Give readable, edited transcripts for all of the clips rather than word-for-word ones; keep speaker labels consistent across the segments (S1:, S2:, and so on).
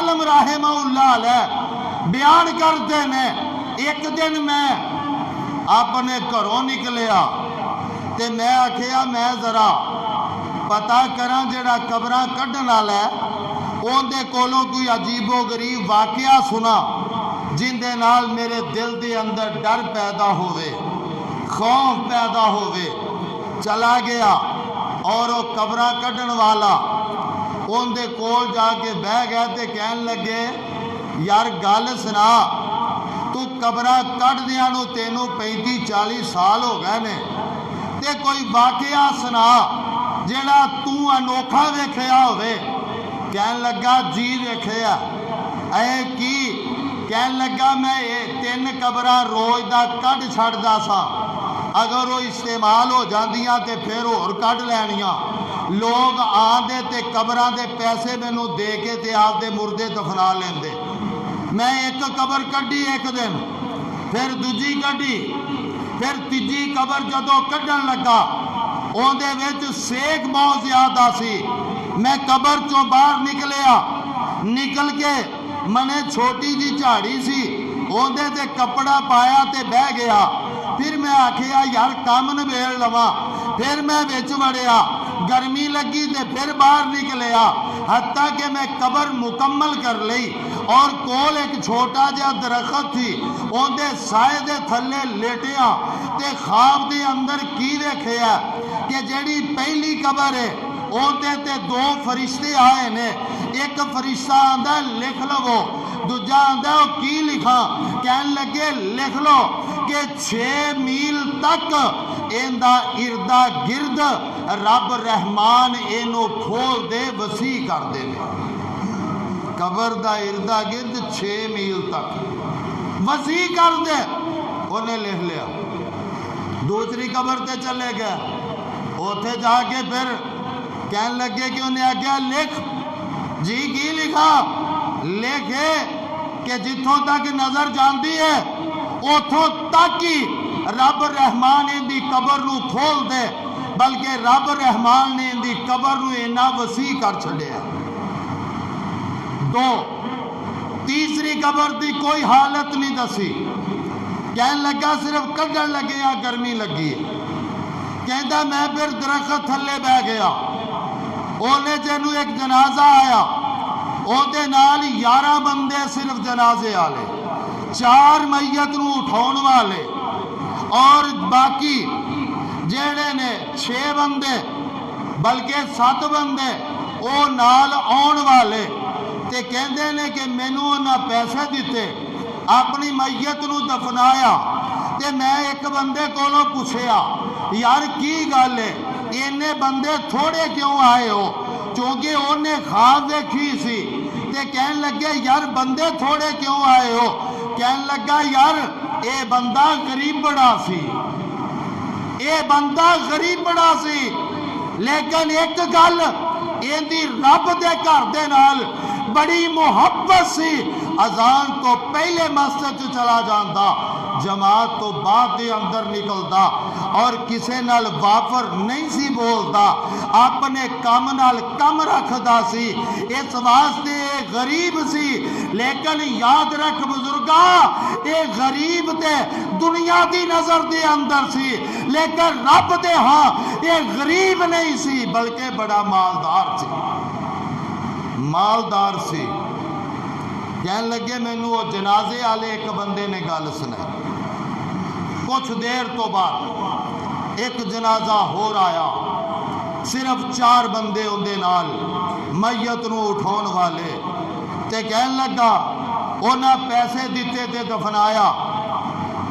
S1: आलम रहमहुल्लाह अलैह बयान करते हैं, एक दिन मैं अपने घरों निकलिया ते मैं आखिया मैं जरा पता करा जेड़ा कबरां कढ़न वाला है उनके कोलों कोई अजीबो गरीब वाकया सुना जिंदे नाल मेरे दिल के अंदर डर पैदा होवे, खौफ पैदा होवे। चला गया और वो कबरां कढ़न वाला उनके कोल जाके बह गया ते कहन लगे यार गल सुना, तू कबरां कढ़दियां नूं तेनू 35-40 साल हो गए ने ते कोई वाकया सुना जेड़ा तू अनोखा वेखिया होवे। कहन लगा जी वेखिया। ऐ की? कहन लगा मैं 3 कबरां रोज दा कढ़ छड्डदा सा, अगर वो इस्तेमाल हो जांदियां ते फिर होर कढ़ लैणियां। लोग आंदे ते कबरां दे पैसे मैनू दे के ते आपदे मुर्दे दफना लेंदे। मैं एक कबर कढ़ी एक दिन, फिर दूजी कढ़ी, फिर तीजी कबर जदों कढ़न लगा उहदे विच सेक बहुत ज्यादा सी। मैं कबर चों बाहर निकलिया, निकल के मने छोटी जी झाड़ी सी उहदे ते कपड़ा पाया ते बह गया। फिर मैं आखिया यार काम नबेड़ लवां, फिर मैं विच वड़िया, गर्मी लगी ते फिर बाहर निकलिया, हत्ता कि मैं कबर मुकम्मल कर ली और कोल एक छोटा जिहा दरखत थी उहदे साए दे थल्ले लेटिया ते ख्वाब दे अंदर की वेखिया कि जेड़ी पहली कबर है उहदे ते 2 फरिश्ते आए ने। एक फरिश्ता आंदा लिख लवो, दूजा आंदा की लिखा। कहन लगे लिख लो कि 6 मील तक इंदा इर्दा गिर्द रब रहमान इनू खोल दे, वसी कर दे। कबर दा इर्दा गिर्द 6 मील तक वसी कर दे। उन्हें लिख लिया। दूसरी कबर ते चले गए, उथे जाके फिर कहन लगे कि उन्हें आख्या लिख। जी की लिखा? लिखे कि जिथों तक नजर जाती है उथों तक ही रब रहमान इनकी कबर नू खोल दे, बल्कि रब रहमान ने इनकी कबर नू इन्ना वसी कर छड़िया। 2 तीसरी कबर की कोई हालत नहीं दसी। कहन लगा सिर्फ कढ़न लगे या गर्मी लगी। कहता मैं फिर दरखत थल्ले बह गया, ओने जेनू एक जनाजा आया, ओदे नाल 11 बंदे सिर्फ जनाजे वाले, 4 मैयत नू उठाउण वाले और बाकी जेड़े ने 6 बंदे बल्कि 7 बंदे वो नाल आउण वाले। ते कहंदे ने कि मैनू उन्हां पैसे दिते, अपनी मैयत नू दफनाया। ते मैं एक बंदे कोलों पुछया यार की गल है, इन्ने बंदे थोड़े क्यों आए हो? क्योंकि उन्हें ख्वाब देखी सी। ते कहन लगे यार बंदे थोड़े क्यों आए हो? कहन लगा यार ये बंदा गरीब बड़ा सी, ये बंदा गरीब बड़ा सी, लेकिन एक गल इहदी रब दे घर दे नाल बड़ी मुहब्बत सी। अजान तो पहले मस्जिद च चला जाता, जमात तो बाद दे अंदर निकलता और किसे नाल वाफर नहीं सी बोलता, अपने काम नाल कम रखदा सी। इस वास्ते गरीब सी, लेकिन याद रख बुजुर्गा ये गरीब ते दुनिया की नजर दे अंदर सी, लेकिन रब दे हाँ ये गरीब नहीं सी बल्कि बड़ा मालदार सी, मालदार सी। कहन लगे मैनू वो जनाजे वाले एक बंदे ने गल सुनाई। कुछ देर तो बाद एक जनाजा होर आया, सिर्फ 4 बंदे उनके नाल मैयत नू उठाउण वाले। ते कहन लगा उन्हें पैसे दिते ते दफनाया।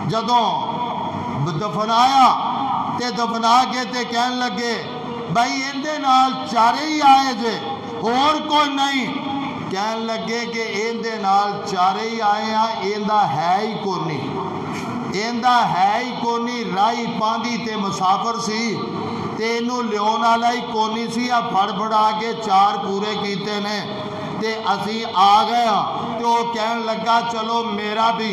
S1: जदों दफनाया ते दफना के ते कहन लगे भाई इहदे नाल 4 ही आए जे, होर कोई नहीं। कहन लगे कि इहदे नाल 4 ही आए हैं, इहदा है ही कोनी, इहदा है ही कोनी। राही पांदी ते मुसाफिर सी ते इनू लियाउण वाला ही कोनी सी। आ फड़ फड़ा के 4 पूरे कीते ने ते असी आ गए। तो कहन लगा चलो मेरा भी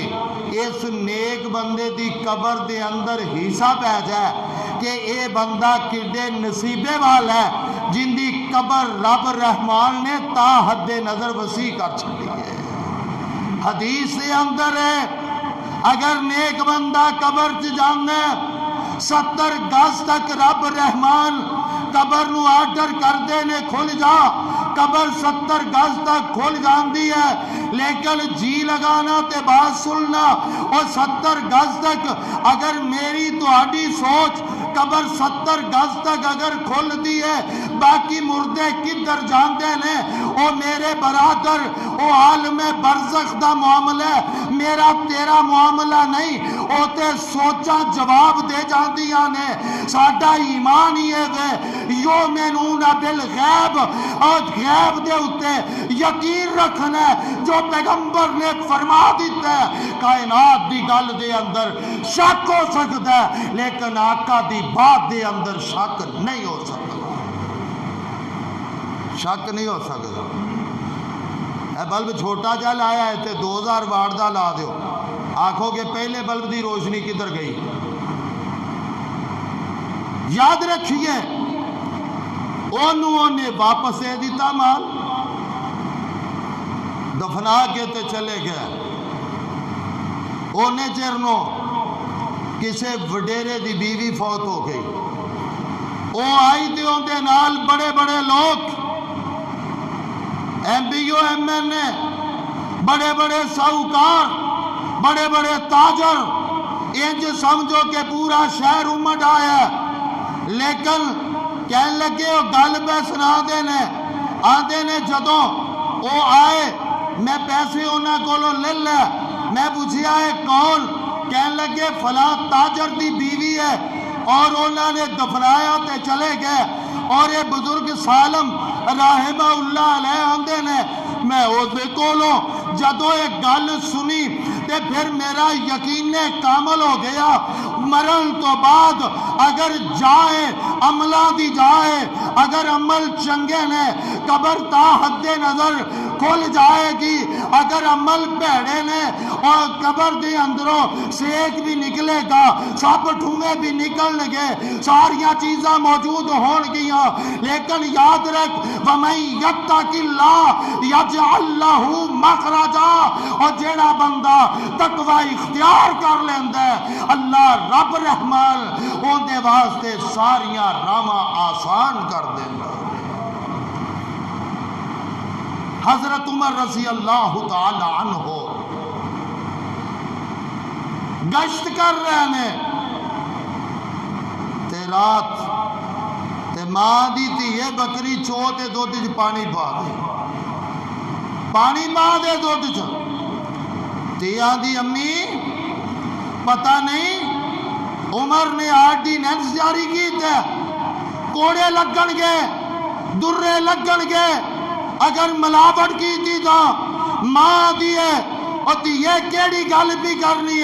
S1: इस नेक बंदे की कबर के अंदर हिस्सा पै जाए कि यह बंदा किड्डे नसीबे वाला है जिंदी कबर रब रहमान ने ता हद्दे नजर वसी कर छड़ी है। हदीस के अंदर है अगर नेक बंदा कबर च जाना 70 गज तक रब रहमान कबर नू आर्डर करते ने खुल जा, कबर 70 गज तक खुल जाती है, लेकिन जी लगाना ते बात सुनना और 70 गज तक अगर मेरी तुहाडी सोच कबर 70 गज तक अगर खुलती है, बाकी मुर्दे किधर जाते ने ओ मेरे बरादर ओ आलमे बरज़ख दा मामला है, मेरा तेरा मामला नहीं। ओ ते सोचा जवाब दे जांदियां ने। साडा ईमान ही है वे यो मेनून बिल गैब और गैब दे उत्ते यकीन रखना है जो पैगंबर ने फरमा दिता है। कायनात दी गल दे अंदर शक हो सकता है लेकिन आका दी बात दे अंदर शक नहीं हो सकता, शक नहीं हो सकता। बल्ब छोटा जा लाया है तो 2000 वाट का ला दो, आखोगे पहले बल्ब की रोशनी किधर गई। याद रखिए ओने वापस दे दिता माल, दफना के ते चले गए। ओने चिर नो किसी वडेरे की बीवी फौत हो गई, वो आई तो उनके नाल बड़े बड़े लोग MBO MNA बड़े बड़े साहूकार बड़े बड़े ताजर, इंज समझो कि पूरा शहर उमड़ आया। लेकिन कह लगे वो गल पे सुना देने आते ने जदों वो आए मैं पैसे उन्होंने को ले लै, मैं पूछा है कौन, कह लगे फला ताजर की बीवी है और उन्होंने दफनाया ते चले गए। और ये बुजुर्ग सालम राहिमहुल्लाह अलैह आंदे ने मैं उसदे कोलों जदों ये गल सुनी ते फिर मेरा यकीन कामल हो गया। मरण तो बाद अगर जाए अमला दी जाए, अगर अमल चंगे ने कबर ता हद्दे नजर खुल जाएगी, अगर अमल भैड़े ने और कबर के अंदरों सेक भी निकलेगा, सप ठूंगे भी निकलणगे, सारिया चीज़ां मौजूद होणगियां। लेकिन याद रख वमई यत्तकिल्लाह यजअल लहू मखरजा, और जेड़ा बंदा तकवा इख्तियार कर लेंदा है अल्लाह रब रहमान उनके वास्ते सारिया रावां आसान कर देंदा। हजरत उमर रज़ी अल्लाह तआला अन्हु गश्त कर रहे ने ते रात ते मां दी धीए बकरी चो ते दुध च पानी पा दे, पानी पा दे दुध च। धिया दी अम्मी पता नहीं उमर ने आर्डीनेंस जारी किया, कोड़े लगन गए दुर्रे लगन गए, अगर मिलावट की थी तो मां दी है और धीए केड़ी गल भी करनी है।